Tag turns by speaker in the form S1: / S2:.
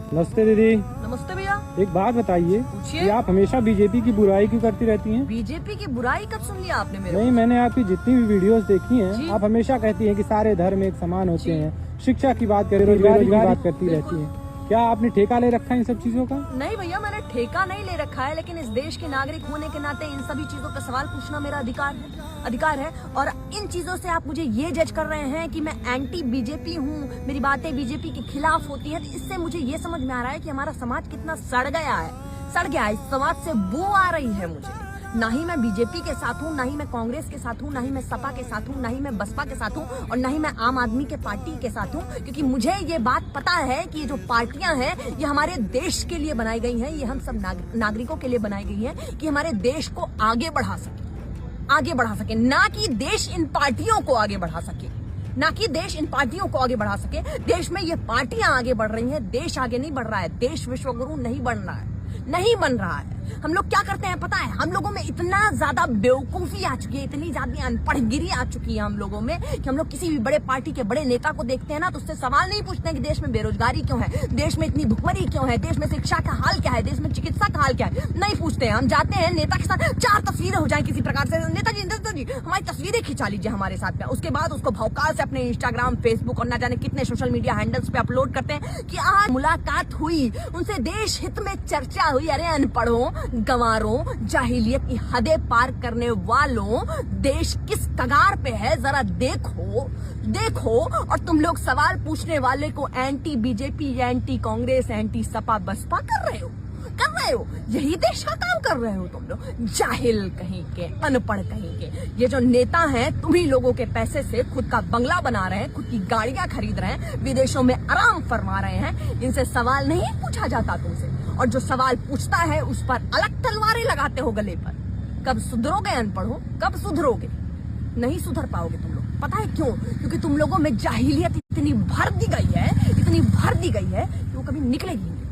S1: नमस्ते दीदी।
S2: नमस्ते भैया।
S1: एक बात बताइए कि आप हमेशा बीजेपी की बुराई क्यों करती रहती हैं?
S2: बीजेपी की बुराई कब सुन लिया आपने मेरे?
S1: नहीं, मैंने आपकी जितनी भी वीडियोस देखी हैं, आप हमेशा कहती हैं कि सारे धर्म एक समान होते हैं, शिक्षा की बात करें, रोजगार की बात करती रहती हैं। क्या आपने ठेका ले रखा है इन सब चीजों का?
S2: नहीं भैया, मैंने ठेका नहीं ले रखा है, लेकिन इस देश के नागरिक होने के नाते इन सभी चीजों का सवाल पूछना मेरा अधिकार है। और इन चीजों से आप मुझे ये जज कर रहे हैं कि मैं एंटी बीजेपी हूँ, मेरी बातें बीजेपी के खिलाफ होती है, तो इससे मुझे ये समझ में आ रहा है कि हमारा समाज कितना सड़ गया है। इस समाज से बू आ रही है मुझे। ना ही मैं बीजेपी के साथ हूँ, ना ही मैं कांग्रेस के साथ हूँ, ना ही मैं सपा के साथ हूँ, ना ही मैं बसपा के साथ हूँ, और ना ही मैं आम आदमी के पार्टी के साथ हूँ, क्योंकि मुझे ये बात पता है कि ये जो पार्टियां हैं ये हमारे देश के लिए बनाई गई हैं, ये हम सब नागरिकों के लिए बनाई गई हैं कि हमारे देश को आगे बढ़ा सके, ना कि देश इन पार्टियों को आगे बढ़ा सके, ना कि देश इन पार्टियों को आगे बढ़ा सके। देश में ये पार्टियां आगे बढ़ रही हैं, देश आगे नहीं बढ़ रहा है, देश विश्वगुरु नहीं बन रहा है। हम लोग क्या करते हैं पता है? हम लोगों में इतना ज्यादा बेवकूफी आ चुकी है, इतनी ज्यादा अनपढ़गिरी आ चुकी है हम लोगों में, कि हम लोग किसी भी बड़े पार्टी के बड़े नेता को देखते हैं ना, तो उससे सवाल नहीं पूछते हैं कि देश में बेरोजगारी क्यों है, देश में इतनी भुखमरी क्यों है, देश में शिक्षा का हाल क्या है, देश में चिकित्सा का हाल क्या है, नहीं पूछते हैं। हम जाते हैं नेता के साथ, 4 तस्वीरें हो जाए किसी प्रकार से, नेताजी हमारी तस्वीरें खिंचा लीजिए हमारे साथ में, उसके बाद उसको भौकाल से अपने इंस्टाग्राम, फेसबुक और न जाने कितने सोशल मीडिया हैंडल्स पे अपलोड करते हैं कि आज मुलाकात हुई, उनसे देश हित में चर्चा हुई। अरे अनपढ़ों, गंवारों, जाहिलियत की हदें पार करने वालों, देश किस कगार पे है जरा देखो। और तुम लोग सवाल पूछने वाले को anti BJP, anti Congress, anti Sapa Baspa कर रहे हो। यही देश का काम कर रहे हो तुम लोग, जाहिल कहीं के, अनपढ़ कहीं के। ये जो नेता हैं, तुम्ही लोगों के पैसे से खुद का बंगला बना रहे हैं, खुद की गाड़ियां खरीद रहे हैं, विदेशों में आराम फरमा रहे हैं, इनसे सवाल नहीं पूछा जाता तुमसे। और जो सवाल पूछता है उस पर अलग तलवारें लगाते हो गले पर। कब सुधरोगे अनपढ़ो, कब सुधरोगे? नहीं सुधर पाओगे तुम लोग। पता है क्यों? क्योंकि तुम लोगों में जाहिलियत इतनी भर दी गई है कि वो कभी निकलेगी नहीं।